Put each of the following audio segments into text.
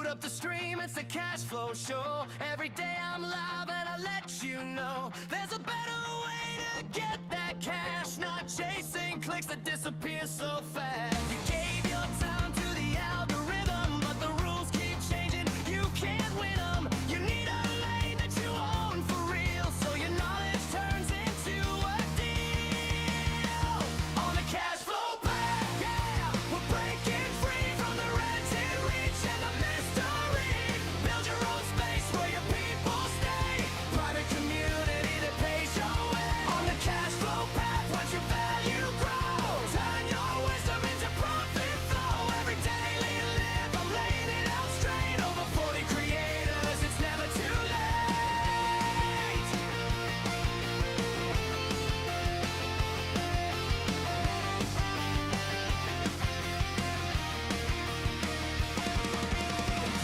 up the stream, it's a cash flow show. Every day I'm live and I let you know there's a better way to get that cash, not chasing clicks that disappear so fast. You gave your time to the algorithm, but the rules keep changing. You can't win them. You need a lane that you own for real, so your knowledge turns into a deal. On the cash flow path, yeah, we're breaking free from the red tin reach and the mystery. Build your own space where your people stay. Private community that pays your way. On the cash flow path, watch your value grow. Turn your wisdom into profit flow. Every daily live, I'm laying it out straight. Over 40 creators, it's never too late.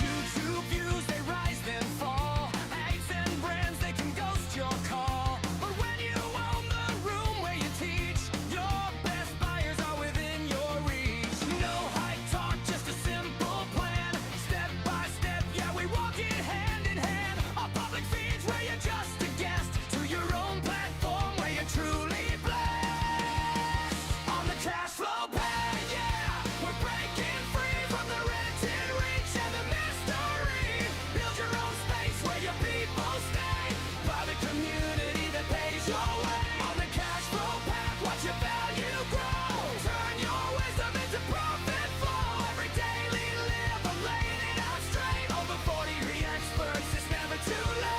YouTube views, they rise then fall. Ads and brands, they can ghost your call. But when you own the room where you teach, your best buyers are within your reach. No hype talk, just a simple plan. Step by step, yeah, we walk it hand in hand. Our public feeds where you're just a guest, to your own platform where you're truly blessed. On the cash flow path, yeah, we're breaking free from the red tin reach and the mystery. Build your own space where your people stay. Private community that pays your way. On the cash flow path, watch your value grow. Turn your wisdom into profit flow. Every daily live, I'm laying it out straight. Over 40 experts, it's never too late.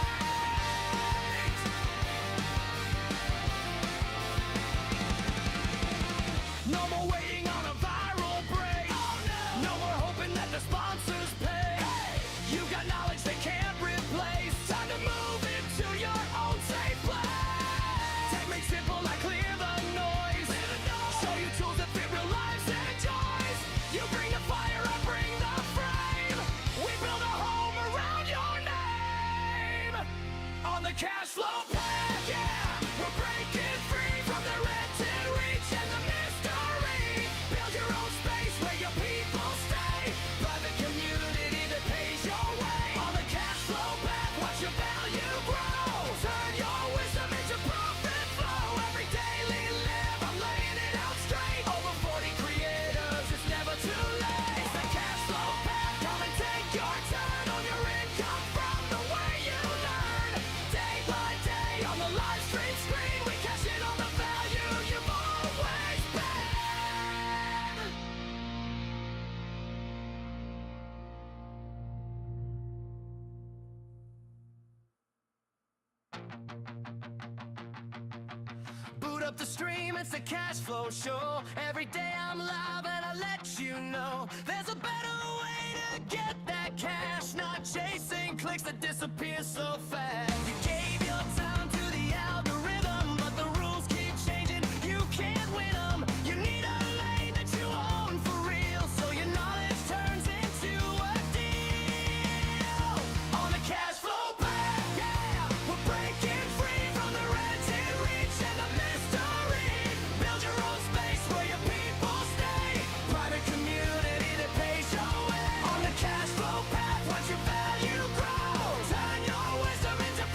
No more waiting on a viral break. No more hoping that the sponsors pay. You got knowledge they can't replace. Time to move into your own safe place. Techniques simple like clear the noise. Show you tools that fit real lives and joys. You bring the fire, I bring the flame. We build a home around your name. On the cash flow path, yeah, we're breaking free from the red tin reach and the mystery. Build your own space where your people stay. Private community that pays your way. On the cash flow path, watch your value grow. Turn your wisdom into profit flow. Every daily live, I'm laying it out straight. Over 40 creators, it's never too late. It's the cash flow path, come and take your turn on your income from the way you learn. Day by day on the live stream screen, we cash in on the value you've always been. Boot up the stream, it's a cash flow show. Every day I'm live and I let you know there's a better way to get that cash, not chasing clicks that disappear so fast. You gave your time to the algorithm, but the rules keep changing. You can't win them. You need a lane that you own for real, so your knowledge turns into a deal. On the cash flow path, yeah, we're breaking free from the red tin reach and the mystery. Build your own space where your people stay. Private community that pays your way. On the cash flow path, watch your value grow. Turn your wisdom into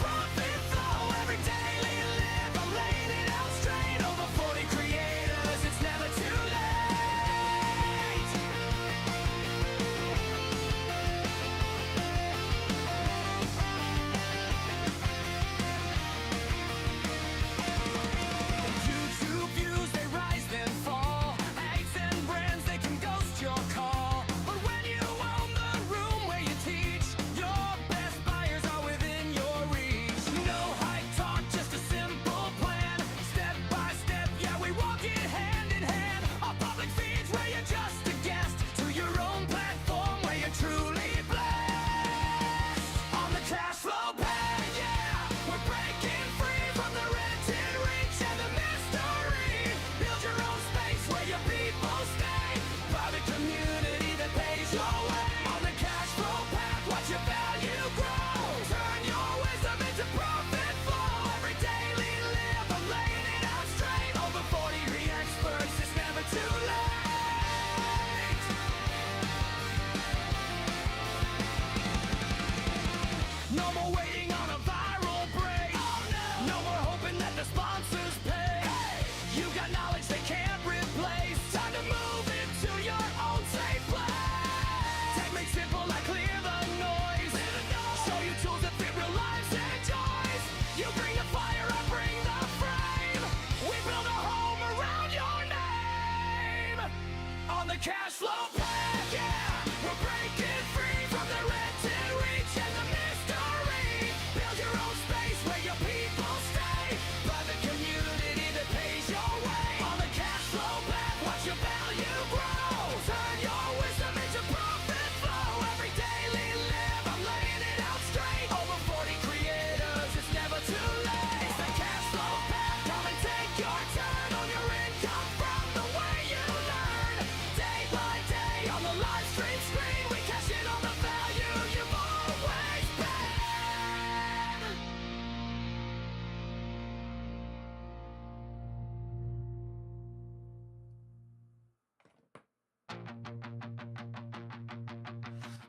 on the cash flow path. Yeah, we're breaking free from the rented reach and the mystery. Build your own space where your people stay. Private community that pays your way. On the cash flow path, watch your value grow. Turn your wisdom into profit flow. Every daily live, I'm laying it out straight. Over 40 creators, it's never too late. It's the cash flow path. Come and take your turn on your income from the way you learn. Day by day on the live stream screen, we cash in on the value you've always been.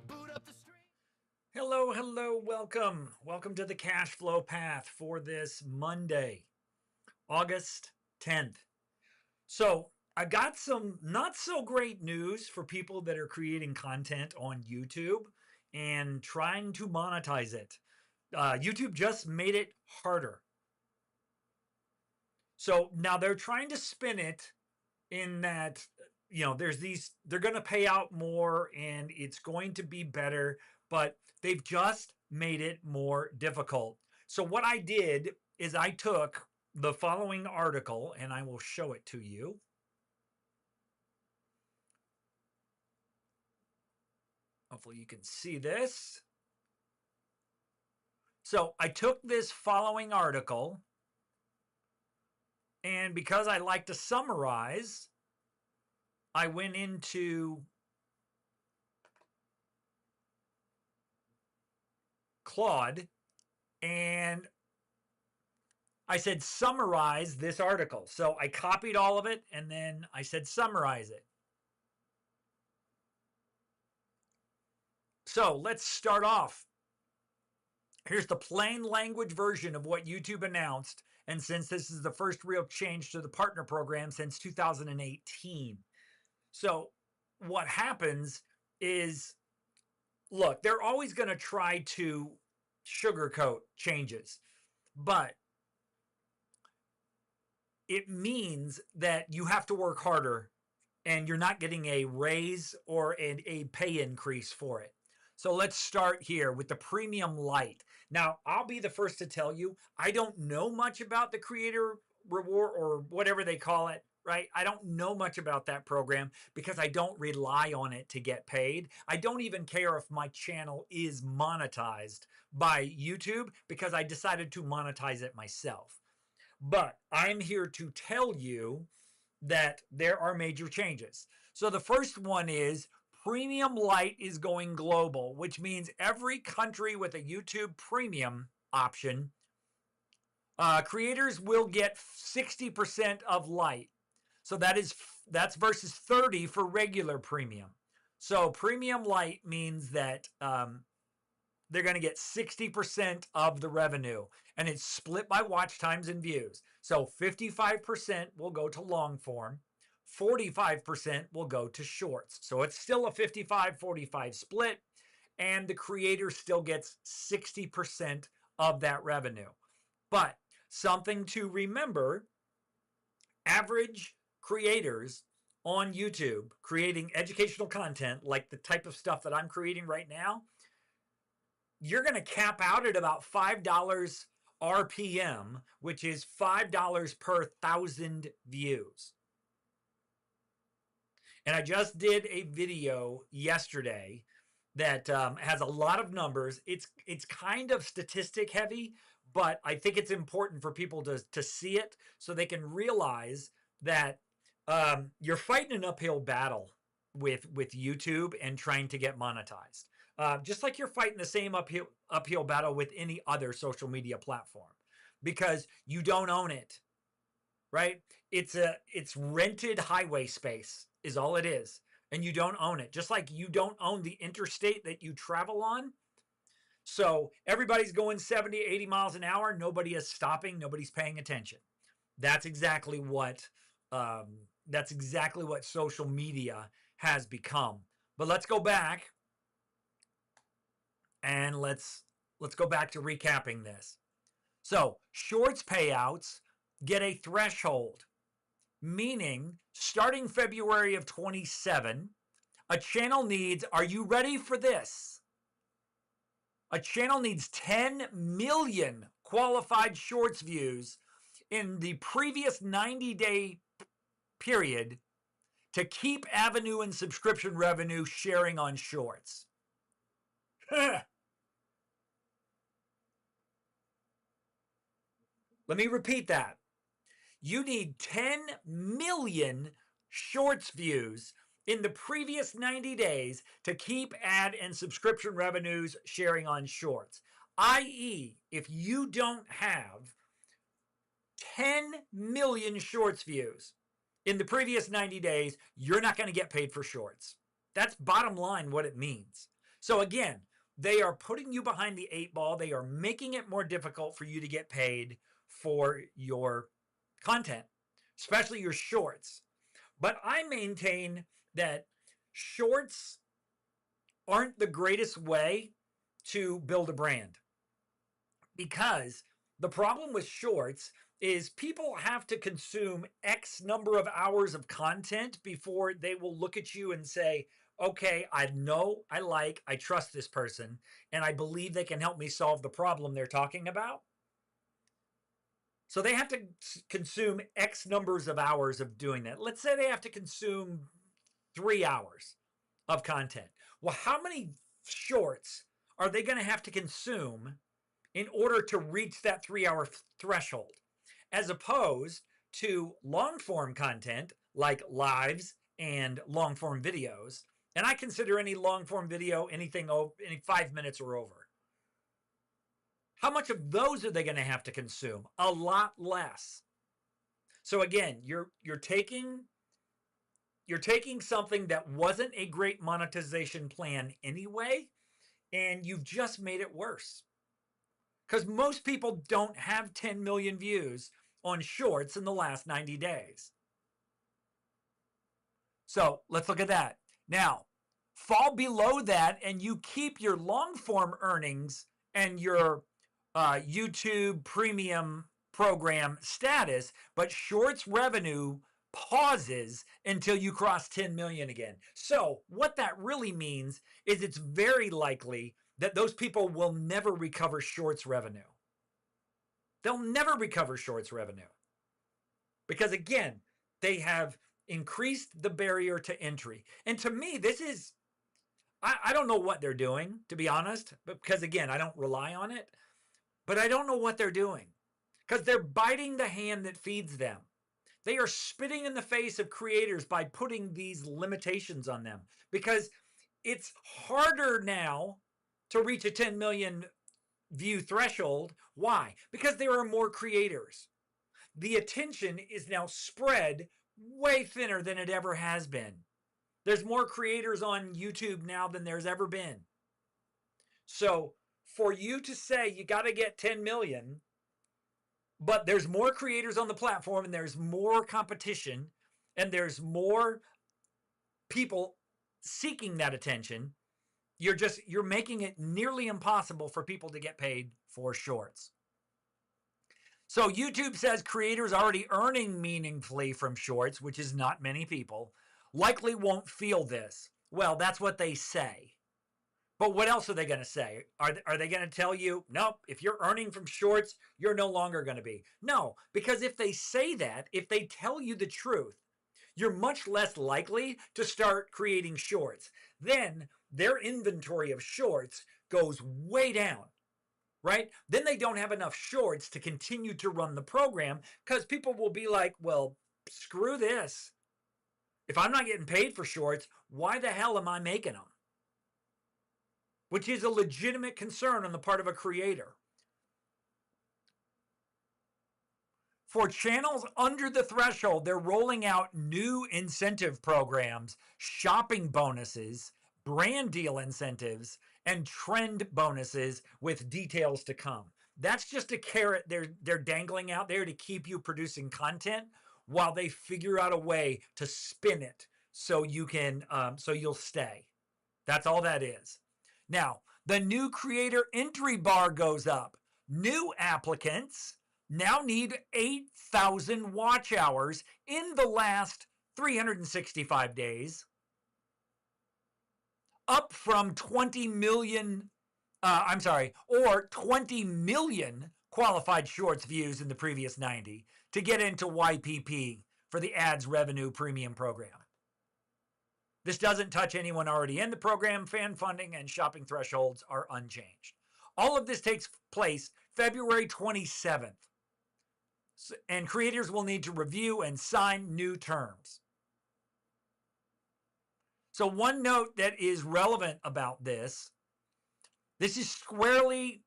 Boot up the stream. Hello, hello, welcome. Welcome to the Cash Flow Path for this Monday, August 10th. So, I got some not so great news for people that are creating content on YouTube and trying to monetize it. YouTube just made it harder. So now they're trying to spin it in that, there's these, they're going to pay out more and it's going to be better, but they've just made it more difficult. So what I did is I took the following article and I will show it to you. Hopefully you can see this. So I took this following article, and because I like to summarize, I went into Claude and I said summarize this article. So I copied all of it and then I said summarize it. So let's start off. Here's the plain language version of what YouTube announced. And since this is the first real change to the partner program since 2018. So what happens is, look, they're always going to try to sugarcoat changes, but it means that you have to work harder and you're not getting a raise or a pay increase for it. So let's start here with the Premium Lite. Now, I'll be the first to tell you, I don't know much about the creator reward or whatever they call it, right? I don't know much about that program because I don't rely on it to get paid. I don't even care if my channel is monetized by YouTube because I decided to monetize it myself. But I'm here to tell you that there are major changes. So the first one is Premium Lite is going global, which means every country with a YouTube Premium option, creators will get 60% of Lite. So that's versus 30 for regular Premium. So Premium Lite means that they're going to get 60% of the revenue, and it's split by watch times and views. So 55% will go to long form, 45% will go to shorts. So it's still a 55-45 split, and the creator still gets 60% of that revenue. But something to remember, average creators on YouTube creating educational content like the type of stuff that I'm creating right now, you're going to cap out at about $5 RPM, which is $5 per 1,000 views. And I just did a video yesterday that has a lot of numbers. It's kind of statistic heavy, but I think it's important for people to see it so they can realize that you're fighting an uphill battle with YouTube and trying to get monetized. Just like you're fighting the same uphill battle with any other social media platform, because you don't own it, right? It's rented highway space is all it is, and you don't own it. Just like you don't own the interstate that you travel on. So everybody's going 70, 80 miles an hour. Nobody is stopping. Nobody's paying attention. That's exactly what social media has become. But let's go back. And let's go back to recapping this. So shorts payouts get a threshold. meaning starting February of 27, a channel needs, are you ready for this? A channel needs 10 million qualified shorts views in the previous 90-day period to keep Avenue and subscription revenue sharing on shorts. Let me repeat that. You need 10 million shorts views in the previous 90 days to keep ad and subscription revenues sharing on shorts. i.e., if you don't have 10 million shorts views in the previous 90 days, you're not going to get paid for shorts. That's bottom line what it means. So again, they are putting you behind the 8 ball. They are making it more difficult for you to get paid for your content, especially your shorts. But I maintain that shorts aren't the greatest way to build a brand, because the problem with shorts is people have to consume X number of hours of content before they will look at you and say, okay, I know, I trust this person, and I believe they can help me solve the problem they're talking about. So they have to consume X numbers of hours of doing that. Let's say they have to consume 3 hours of content. Well, how many shorts are they going to have to consume in order to reach that 3-hour threshold? As opposed to long form content like lives and long form videos. And I consider any long form video any 5 minutes or over. How much of those are they going to have to consume? A lot less. So again, you're taking something that wasn't a great monetization plan anyway, and you've just made it worse. Because most people don't have 10 million views on shorts in the last 90 days. So let's look at that. Now, fall below that and you keep your long form earnings and your YouTube premium program status, but shorts revenue pauses until you cross 10 million again. So what that really means is it's very likely that those people will never recover shorts revenue. They'll never recover shorts revenue. Because again, they have increased the barrier to entry. And to me, this is, I don't know what they're doing, to be honest, because again, I don't rely on it. But I don't know what they're doing, because they're biting the hand that feeds them. They are spitting in the face of creators by putting these limitations on them, because it's harder now to reach a 10 million view threshold. Why? Because there are more creators. The attention is now spread way thinner than it ever has been. There's more creators on YouTube now than there's ever been. So for you to say you got to get 10 million, but there's more creators on the platform and there's more competition and there's more people seeking that attention, you're making it nearly impossible for people to get paid for shorts. So YouTube says creators already earning meaningfully from shorts, which is not many people, likely won't feel this. Well, that's what they say. But what else are they going to say? Are they going to tell you, nope, if you're earning from shorts, you're no longer going to be? No, because if they say that, if they tell you the truth, you're much less likely to start creating shorts. Then their inventory of shorts goes way down, right? Then they don't have enough shorts to continue to run the program, because people will be like, well, screw this. If I'm not getting paid for shorts, why the hell am I making them? Which is a legitimate concern on the part of a creator. For channels under the threshold, they're rolling out new incentive programs, shopping bonuses, brand deal incentives, and trend bonuses with details to come. That's just a carrot they're dangling out there to keep you producing content while they figure out a way to spin it so you can so you'll stay. That's all that is. Now, the new creator entry bar goes up. New applicants now need 8,000 watch hours in the last 365 days, up from 20 million, or 20 million qualified shorts views in the previous 90 to get into YPP for the ads revenue premium program. This doesn't touch anyone already in the program. Fan funding and shopping thresholds are unchanged. All of this takes place February 27th. And creators will need to review and sign new terms. So one note that is relevant about this is squarely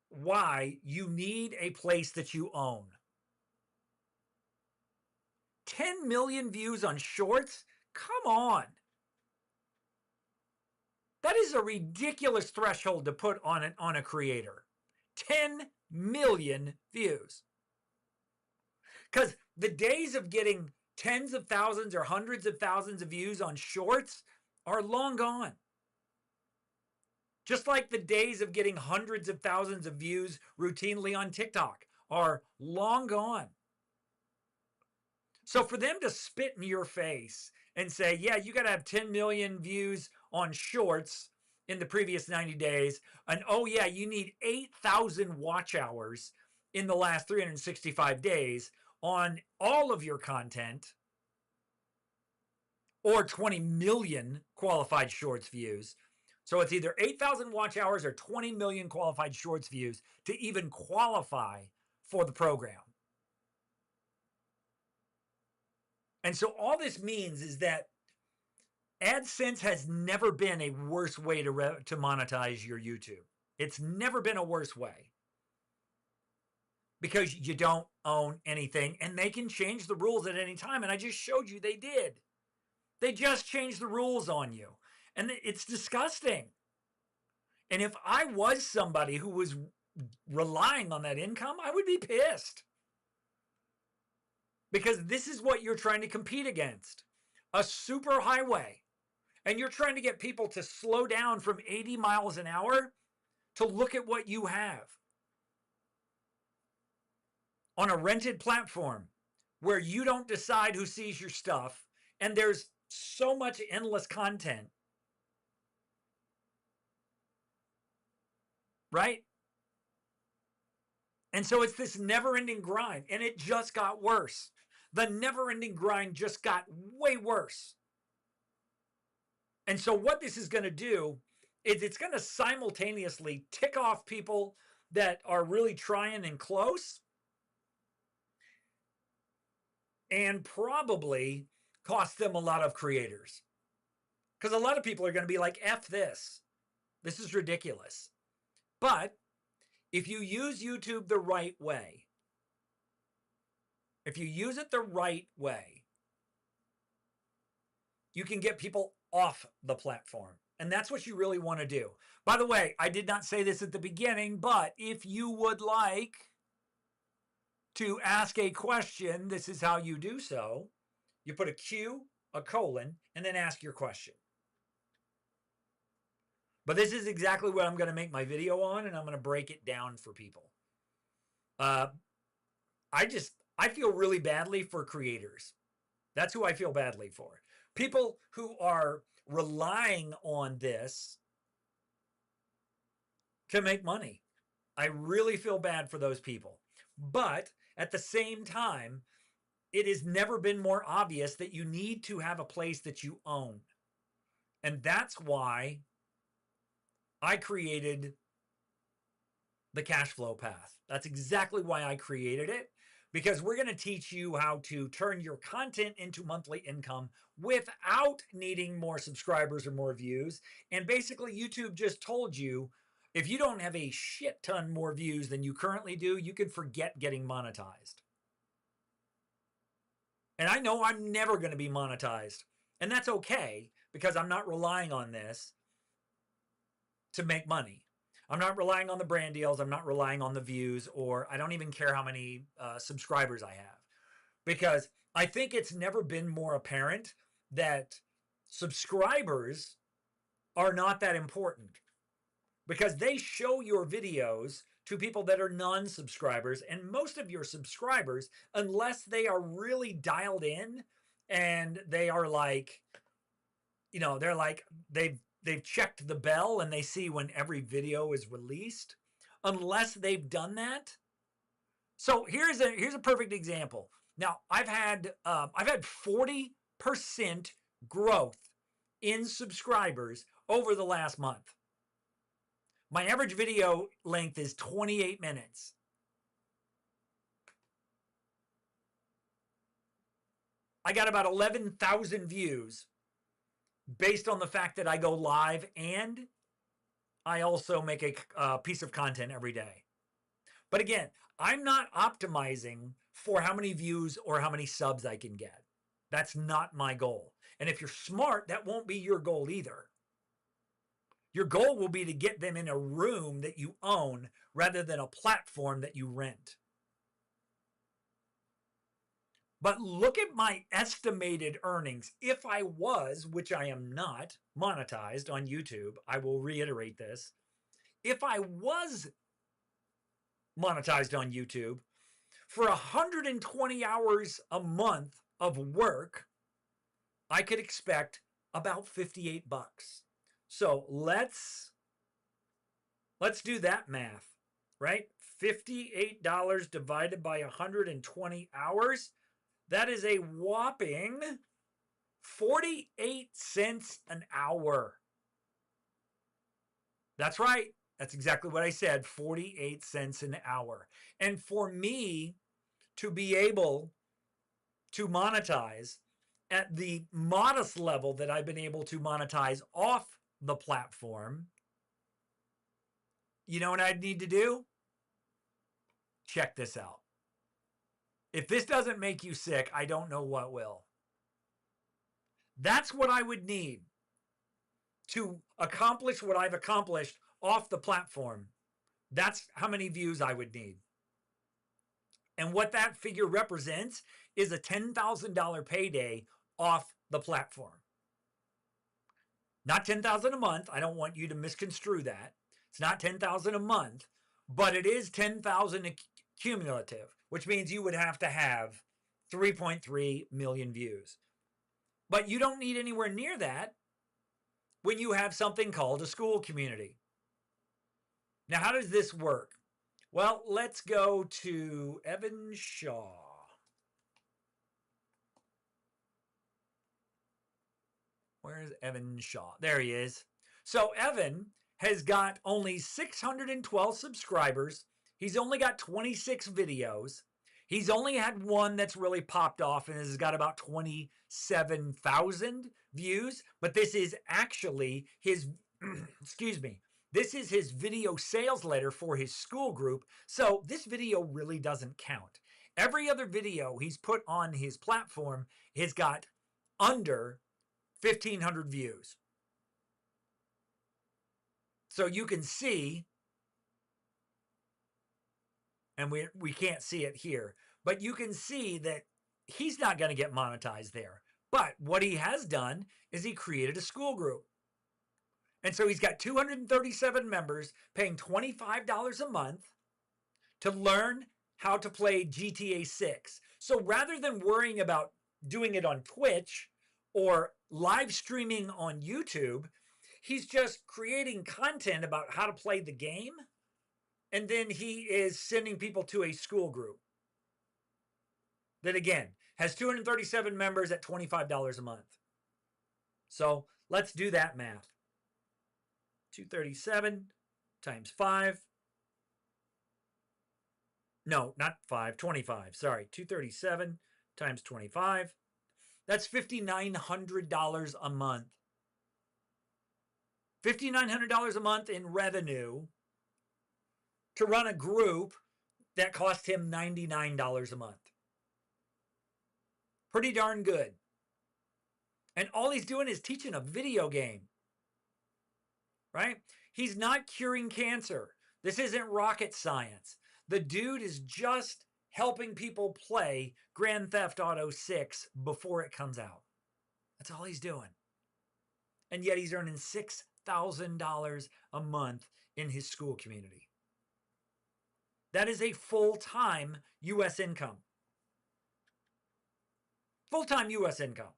why you need a place that you own. 10 million views on shorts? Come on. That is a ridiculous threshold to put on a creator. 10 million views. Because the days of getting tens of thousands or hundreds of thousands of views on shorts are long gone. Just like the days of getting hundreds of thousands of views routinely on TikTok are long gone. So for them to spit in your face and say, yeah, you got to have 10 million views on shorts in the previous 90 days, and oh yeah, you need 8,000 watch hours in the last 365 days on all of your content, or 20 million qualified shorts views. So it's either 8,000 watch hours or 20 million qualified shorts views to even qualify for the program. And so all this means is that AdSense has never been a worse way to monetize your YouTube. It's never been a worse way. Because you don't own anything, and they can change the rules at any time. And I just showed you they did. They just changed the rules on you. And it's disgusting. And if I was somebody who was relying on that income, I would be pissed. Because this is what you're trying to compete against. A super highway. And you're trying to get people to slow down from 80 miles an hour to look at what you have. On a rented platform where you don't decide who sees your stuff, and there's so much endless content. Right? And so it's this never-ending grind, and it just got worse. The never-ending grind just got way worse. And so what this is going to do is it's going to simultaneously tick off people that are really trying and close, and probably cost them a lot of creators. Because a lot of people are going to be like, F this. This is ridiculous. But if you use YouTube the right way, if you use it the right way, you can get people off the platform. And that's what you really want to do. By the way, I did not say this at the beginning, but if you would like to ask a question, this is how you do so. You put a Q, a colon, and then ask your question. But this is exactly what I'm going to make my video on, and I'm going to break it down for people. I feel really badly for creators. That's who I feel badly for. People who are relying on this to make money. I really feel bad for those people. But at the same time, it has never been more obvious that you need to have a place that you own. And that's why I created the cash flow path. That's exactly why I created it, because we're going to teach you how to turn your content into monthly income without needing more subscribers or more views. And basically, YouTube just told you, if you don't have a shit ton more views than you currently do, you can forget getting monetized. And I know I'm never going to be monetized. And that's okay, because I'm not relying on this to make money. I'm not relying on the brand deals. I'm not relying on the views, or I don't even care how many subscribers I have. Because I think it's never been more apparent that subscribers are not that important. Because they show your videos to people that are non-subscribers. And most of your subscribers, unless they are really dialed in and they are like, they're like they've checked the bell and they see when every video is released, unless they've done that. So here's a perfect example. Now I've had 40% growth in subscribers over the last month. My average video length is 28 minutes. I got about 11,000 views based on the fact that I go live and I also make a piece of content every day. But again, I'm not optimizing for how many views or how many subs I can get. That's not my goal. And if you're smart, that won't be your goal either. Your goal will be to get them in a room that you own rather than a platform that you rent. But look at my estimated earnings. If I was, which I am not, monetized on YouTube, I will reiterate this. If I was monetized on YouTube, for 120 hours a month of work, I could expect about 58 bucks. So let's do that math, right? $58 divided by 120 hours. That is a whopping 48 cents an hour. That's right. That's exactly what I said, 48 cents an hour. And for me to be able to monetize at the modest level that I've been able to monetize off the platform, you know what I'd need to do? Check this out. If this doesn't make you sick, I don't know what will. That's what I would need to accomplish what I've accomplished off the platform. That's how many views I would need. And what that figure represents is a $10,000 payday off the platform. Not $10,000 a month. I don't want you to misconstrue that. It's not $10,000 a month, but it is $10,000 cumulative, which means you would have to have 3.3 million views. But you don't need anywhere near that when you have something called a school community. Now, how does this work? Well, let's go to Evan Shaw. Where's Evan Shaw? There he is. So Evan has got only 612 subscribers. He's only got 26 videos. He's only had one that's really popped off and has got about 27,000 views. But this is actually his, excuse me, this is his video sales letter for his school group. So this video really doesn't count. Every other video he's put on his platform has got under 1,500 views. So you can see, and we can't see it here, but you can see that he's not going to get monetized there. But what he has done is he created a school group. And so he's got 237 members paying $25 a month to learn how to play GTA 6. So rather than worrying about doing it on Twitch or live streaming on YouTube, he's just creating content about how to play the game. And then he is sending people to a school group that, again, has 237 members at $25 a month. So let's do that math. 237 times 5. No, not 5, 25. Sorry, 237 times 25. That's $5,900 a month. $5,900 a month in revenue to run a group that cost him $99 a month. Pretty darn good. And all he's doing is teaching a video game. Right? He's not curing cancer. This isn't rocket science. The dude is just helping people play Grand Theft Auto 6 before it comes out. That's all he's doing. And yet he's earning $6,000 a month in his school community. That is a full-time U.S. income. Full-time U.S. income.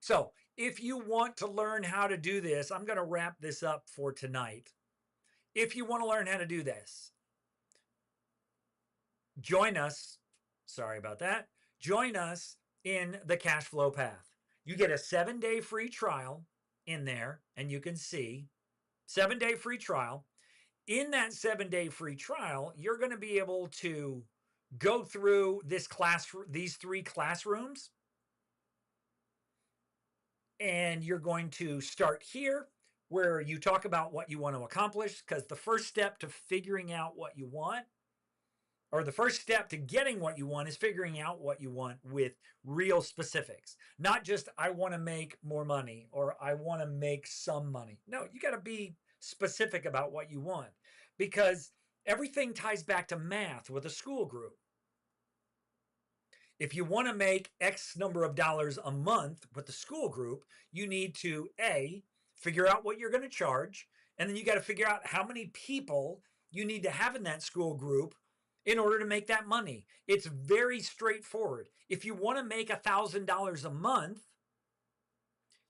So if you want to learn how to do this, I'm going to wrap this up for tonight. If you want to learn how to do this, join us. Sorry about that. Join us in the cash flow path. You get a 7-day free trial in there, and you can see 7-day free trial. In that 7-day free trial, you're going to be able to go through these 3 classrooms, and you're going to start here where you talk about what you want to accomplish, because the first step to figuring out what you want, or the first step to getting what you want, is figuring out what you want with real specifics. Not just, I want to make more money or I want to make some money. No, you got to be specific about what you want, because everything ties back to math with a school group. If you want to make X number of dollars a month with the school group, you need to A, figure out what you're going to charge, and then you got to figure out how many people you need to have in that school group in order to make that money. It's very straightforward. If you want to make $1,000 a month,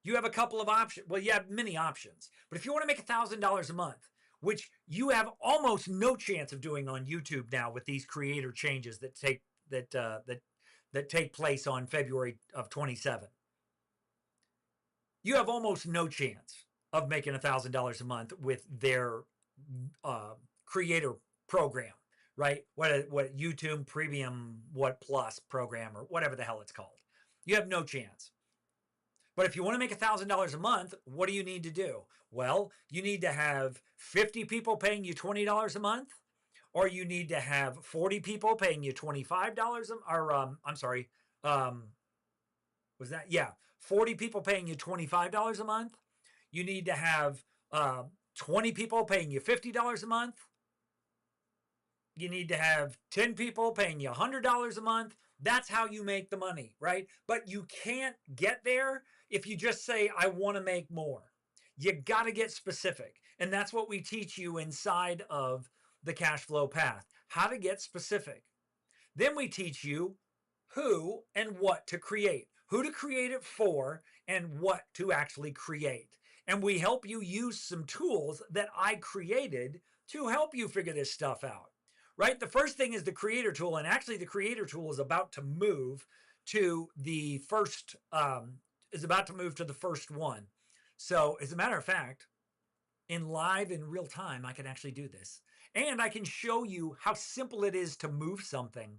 you have a couple of options. Well, you have many options. But if you want to make $1,000 a month, which you have almost no chance of doing on YouTube now with these creator changes that take place on February of 27, you have almost no chance of making $1,000 a month with their creator program, right? What YouTube Premium, what Plus program, or whatever the hell it's called. You have no chance. But if you want to make $1,000 a month, what do you need to do? Well, you need to have 50 people paying you $20 a month, or you need to have 40 people paying you $25 was that? Yeah. 40 people paying you $25 a month. You need to have 20 people paying you $50 a month. You need to have 10 people paying you $100 a month. That's how you make the money, right? But you can't get there if you just say, I want to make more. You got to get specific. And that's what we teach you inside of the cash flow path, how to get specific. Then we teach you who and what to create, who to create it for, and what to actually create. And we help you use some tools that I created to help you figure this stuff out, right? The first thing is the creator tool. And actually the creator tool is about to move to the first, one. So as a matter of fact, in real time, I can actually do this. And I can show you how simple it is to move something.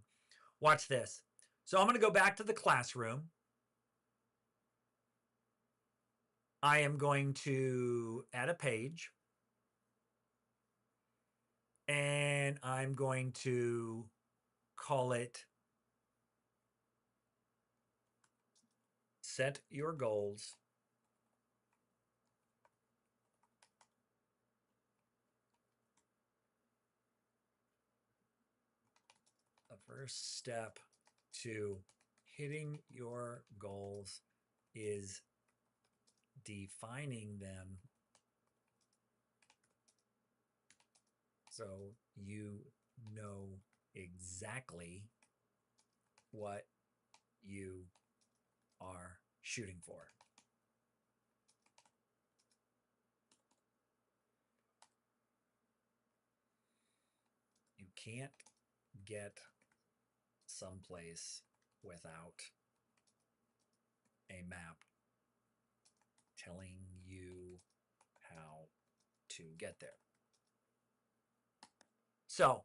Watch this. So I'm going to go back to the classroom. I am going to add a page. And I'm going to call it Set Your Goals. The first step to hitting your goals is defining them so you know exactly what you are shooting for. You can't get someplace without a map telling you how to get there. So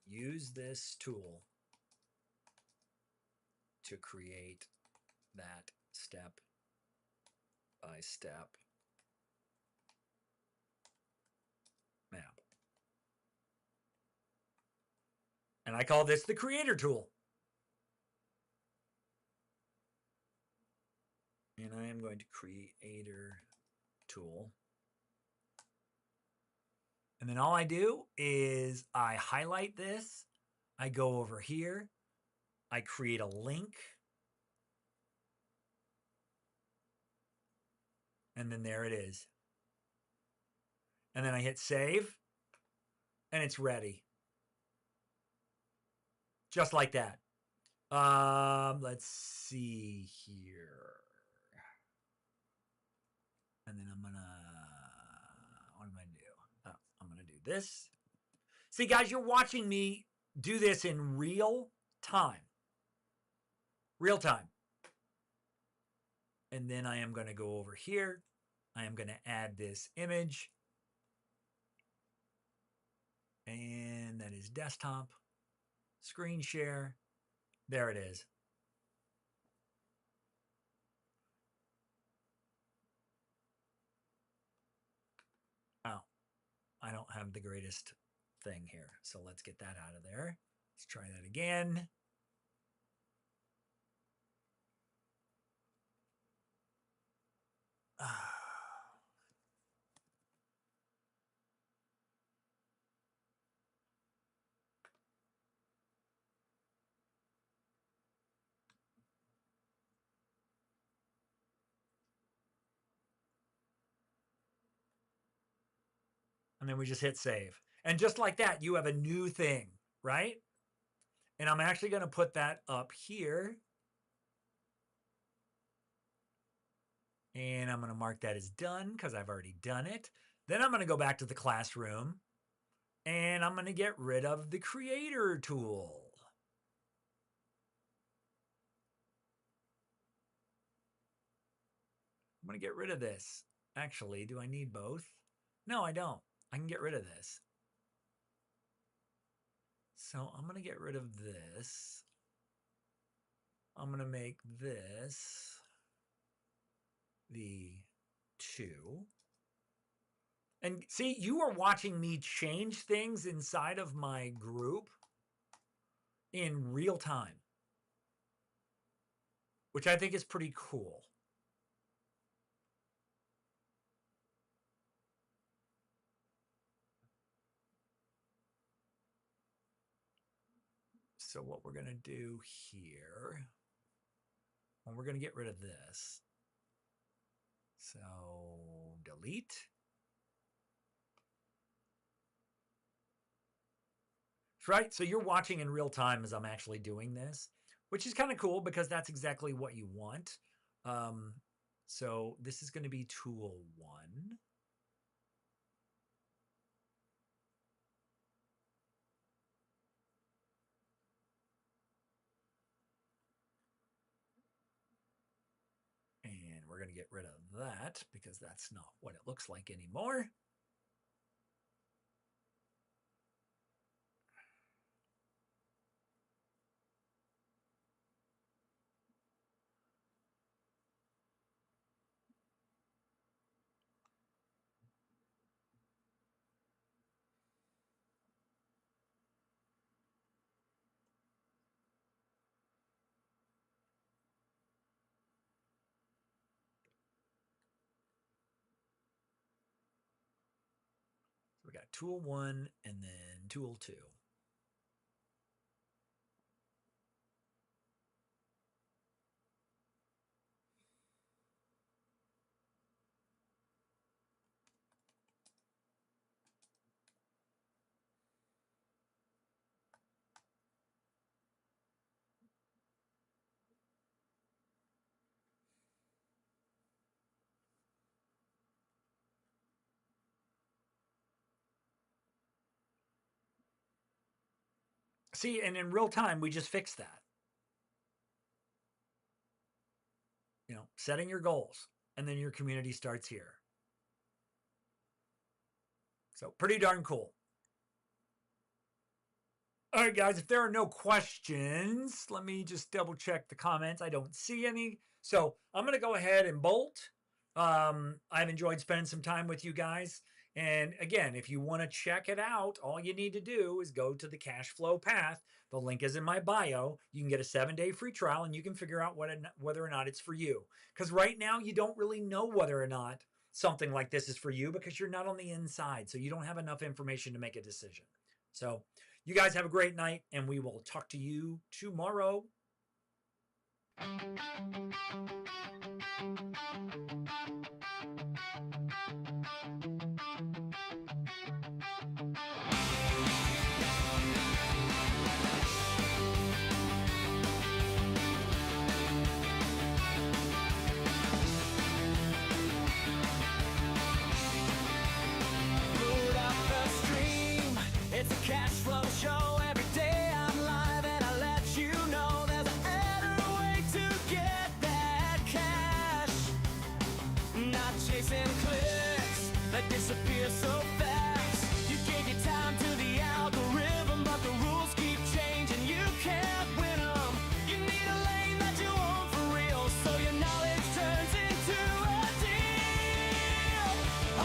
use this tool to create that step-by-step map. And I call this the creator tool. And I am going to creator tool. And then all I do is I highlight this. I go over here. I create a link. And then there it is. And then I hit save. and it's ready. Just like that. Let's see here. And then what am I gonna do? Oh, I'm gonna do this. See, guys, you're watching me do this in real time. Real time. And then I am going to go over here. I am going to add this image. And that is desktop. Screen share. There it is. Oh, I don't have the greatest thing here. So let's get that out of there. Let's try that again. And then we just hit save. And just like that, you have a new thing, right? And I'm actually going to put that up here. And I'm going to mark that as done because I've already done it. Then I'm going to go back to the classroom and I'm going to get rid of the creator tool. I'm going to get rid of this. Actually, do I need both? No, I don't. I can get rid of this. So I'm going to get rid of this. I'm going to make this the 2. And see, you are watching me change things inside of my group in real time, which I think is pretty cool. So what we're going to do here, well, we're going to get rid of this. So delete. Right? So you're watching in real time as I'm actually doing this, which is kind of cool because that's exactly what you want. So this is going to be tool 1. And we're going to get rid of that because that's not what it looks like anymore. So we got tool 1 and then tool 2. See, and in real time, we just fixed that. You know, setting your goals, and then your community starts here. So pretty darn cool. All right, guys, if there are no questions, let me just double check the comments. I don't see any. So I'm going to go ahead and bolt. I've enjoyed spending some time with you guys. And again, if you want to check it out, all you need to do is go to the Cash Flow Path. The link is in my bio. You can get a 7-day free trial and you can figure out whether or not it's for you. Because right now you don't really know whether or not something like this is for you because you're not on the inside. So you don't have enough information to make a decision. So you guys have a great night and we will talk to you tomorrow. likes and clicks that disappear so fast. You gave your time to the algorithm, but the rules keep changing. You can't win 'em. You need a lane that you own for real, so your knowledge turns into a deal.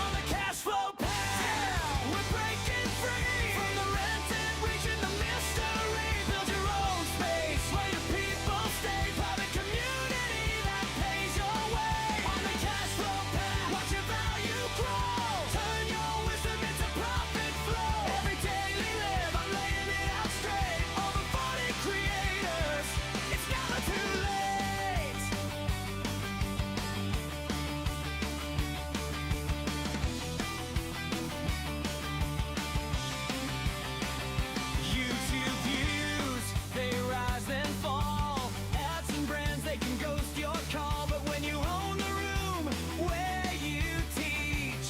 On the cash flow path, we're breaking free from the rented, reaching the mystery. Build your own space where your people stay. Private community that pays your way. On the cash flow path, watch your value grow. Turn your wisdom into profit flow. Every day we live, I'm laying it out straight. Over 40 creators, it's never too late. YouTube views, they rise and fall. Ads and brands, they can ghost your call. But when you own the room where you teach,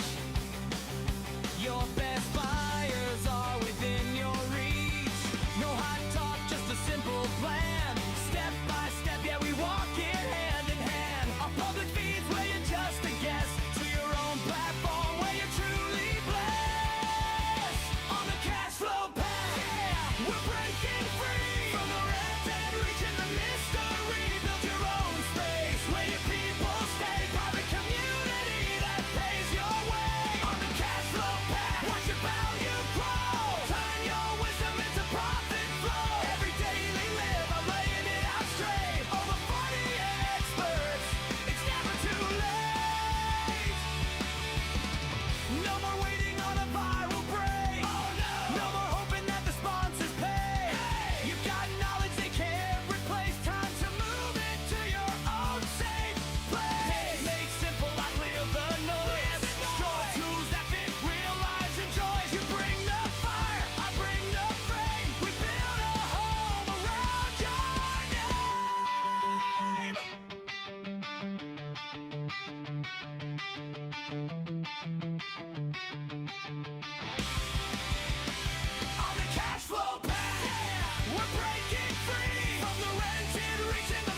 your best buyers are within your reach. No hot talk, just a simple plan. Step by step, yeah, we walk it hand in hand. Our public feeds where you're just a guest, to your own platform where you're truly blessed. On the cash flow path, yeah, we're breaking free from the rented, reaching the mystery. Build your own space where your people stay. Private community that pays your way. On the cash flow path, watch your value grow. Turn your wisdom into profit flow. Every day we live, I'm laying it out straight. Over 40 experts, it's never too late. No more waiting on a viral break. Oh no! No more hoping that the sponsors pay. You've got knowledge they can't replace. Time to move it to your own safe place. Make simple, I clear the noise. Draw tools that fit real lives and joys. You bring the fire, I bring the flame. We build a home around your name. On the cash flow path, we're breaking free from the rented, reaching the